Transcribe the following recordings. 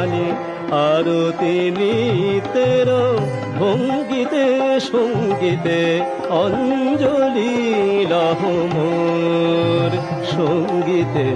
জানি আরতি নৃত্যের ভঙ্গিতে সঙ্গীতে অঞ্জলি লহ মোর সঙ্গীতে।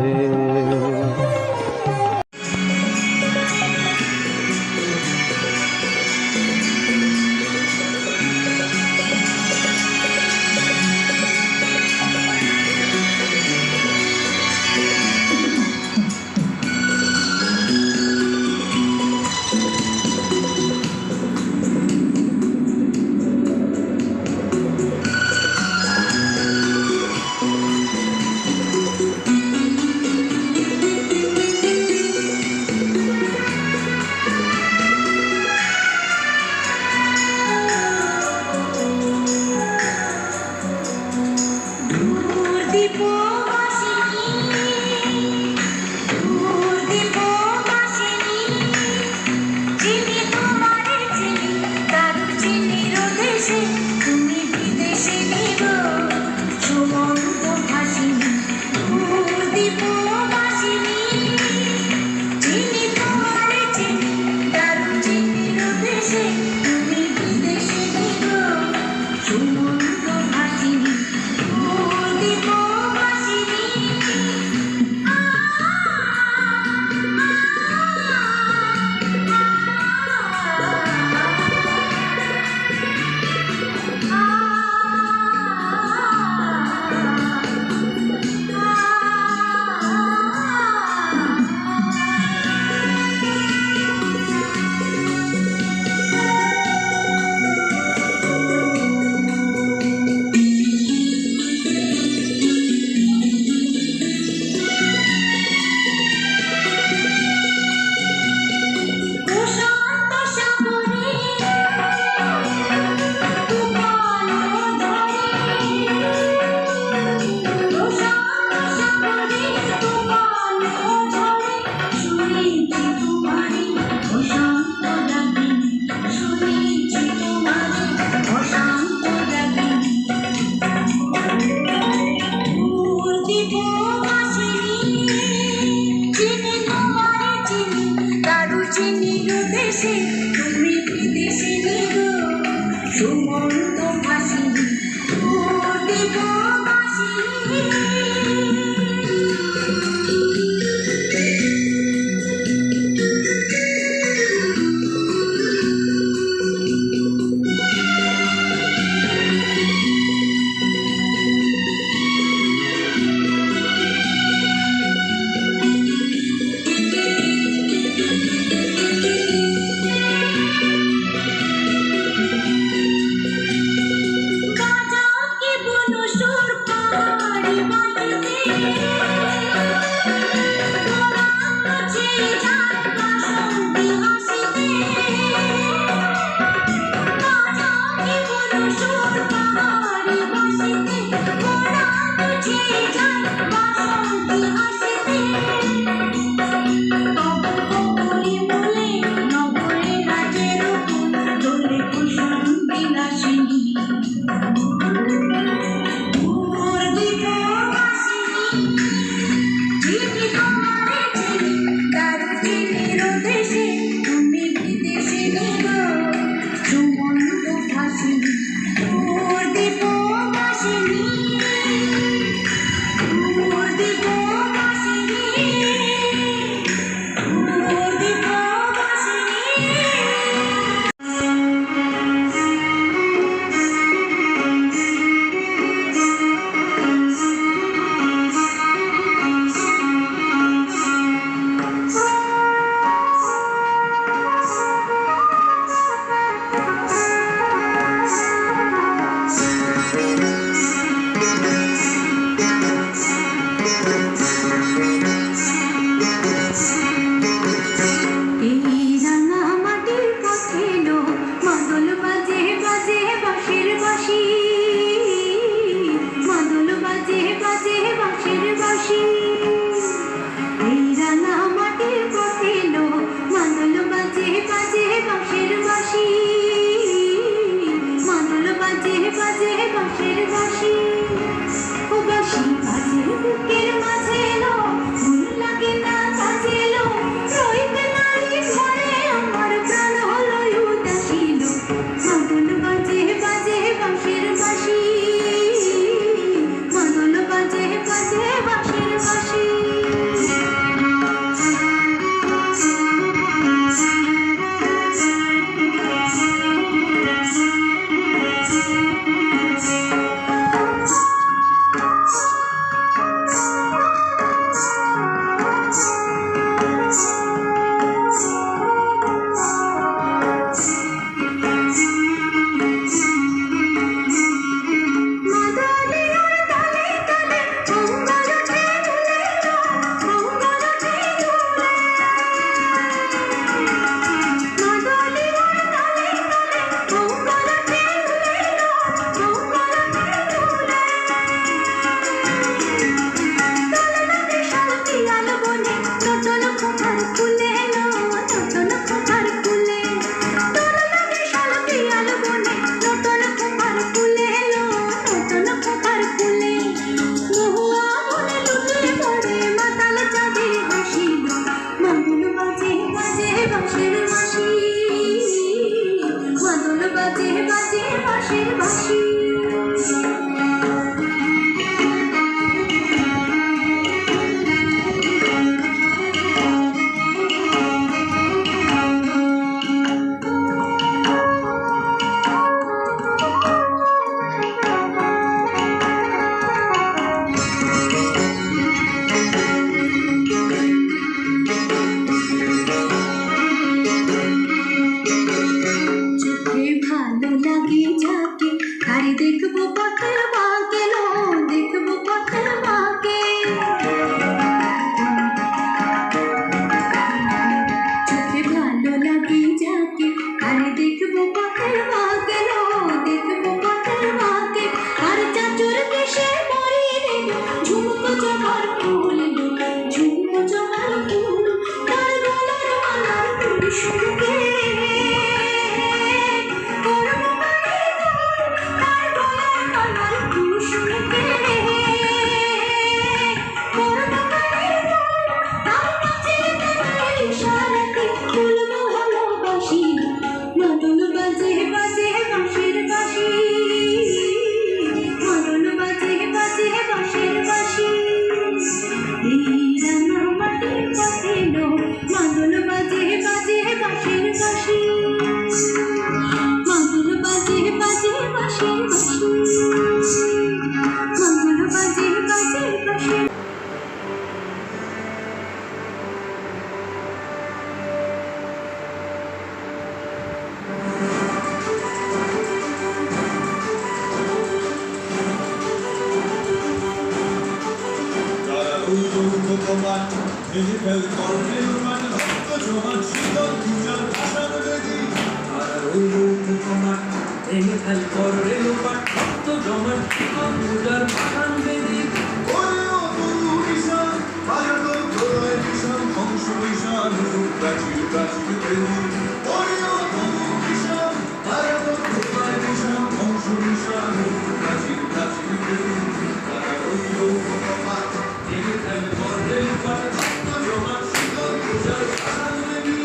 ওই ভগবান ভেঙে ফেল কর্ণের মান রক্ত জমান শীতল পূজার ভাষার বেদী আর ওই ভগবান ভেঙে ফেল কর্ণের মান রক্ত জমান শীতল পূজার ভাষার বেদী ওরে ও তরু বিশাল বাজাতো প্রলয় বিশাল ধ্বংস বিশাল প্রাচীর প্রাচীর বেদী ওরে ও তরু বিশাল বাজাতো প্রলয় বিশাল ধ্বংস বিশাল প্রাচীর প্রাচীর বেদী আর ওই ভগবান ভেঙে ফেল কর্ণের মান রক্ত জমান শীতল পূজার ভাষার বেদী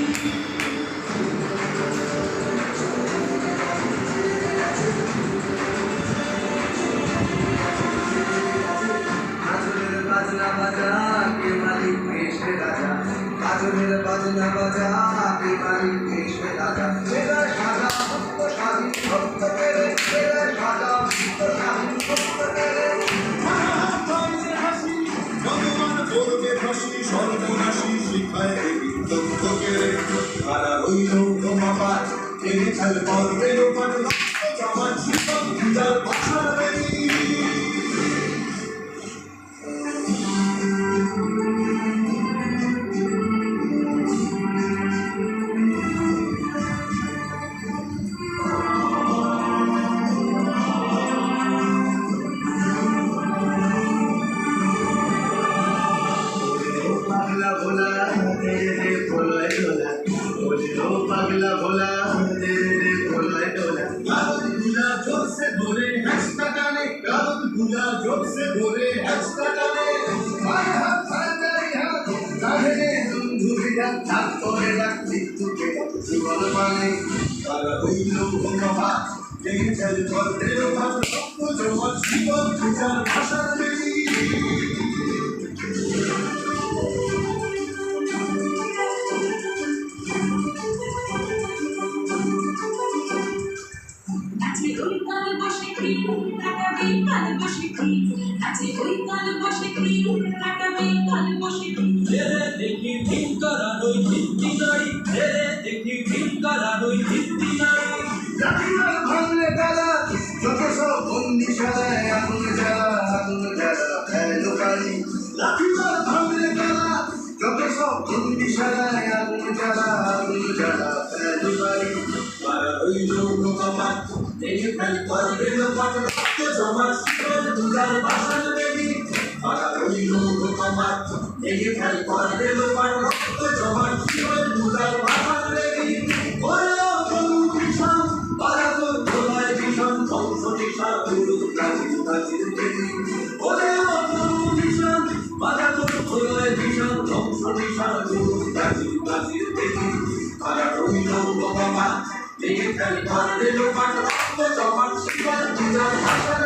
গাজনের বাজনা বাজা কে মালিক কৃষ্ণ রাজা গাজনের বাজনা বাজা কে মালিক কৃষ্ণ রাজা সেরা সাজা ভক্ত স্বাধীন ভক্ত পেরে সেরা সাজা ভক্ত স্বাধীন ভক্ত পেরে হাসি ভগবান বলবে হাসি সর্বনাশী শিখায় বিদ্যুৎ কেড়ে তারা রইল মাপা টেনে খেল পর্বে লোপান রক্ত জমান শীতল পূজার ভাষার বেদী পাগলা ভোলা তেরে রে ভোলায় ডোলা বলিলো পাগলা ভোলা তেরে রে ভোলায় ডোলা গালত গুলা জোর সে ধরে হ্যাচটা টানে গালত গুলা জোর সে ধরে হ্যাচটা টানে মায়ের হাত ছাড়াই হাত তাহলে বন্ধু বিড়া হাত করে রাখ মৃত্যুকে জীবন মানে তারা রইল মাপা টেনে খেল পর্বে লোপান রক্ত জমান শীতল পূজার ভাষার বেদী আছে ওই কাল বসে কি কাটাবে কাল বসে কি আছে ওই কাল বসে কি কাটাবে কাল বসে কি ছেড়ে দেখি ভিঙ্কারানোই ভিত্তি নাই ছেড়ে দেখি ভিঙ্কারানোই ভিত্তি নাই লাঠিমার ভাঙলে গলা যত সব বন্দিশালায় আগুন জ্বালা ফেলো কালি লাঠিমার ভাঙলে গলা যত সব বন্দিশালায় আগুন জ্বালা ফেলো কালি তারা রইল মাপা টেনে খেল পর্বে লোপান রক্ত জমান শীতল পূজার ভাষার বেদী তারা রইল মাপা টেনে খেল পর্বে লোপান রক্ত জমান শীতল পূজার ভাষার বেদী ওরে ও তরু বিশাল বাজাতো প্রলয় ভীষণ ধ্বংস নিশান প্রাচীর প্রাচীর বেদী ওরে ও তরু বিশাল বাজাতো প্রলয় ভীষণ ধ্বংস নিশান প্রাচীর প্রাচীর বেদী তারা রইল মাপা টেনে খেল পর্বে লোপান রক্ত জমান শীতল পূজার ভাষার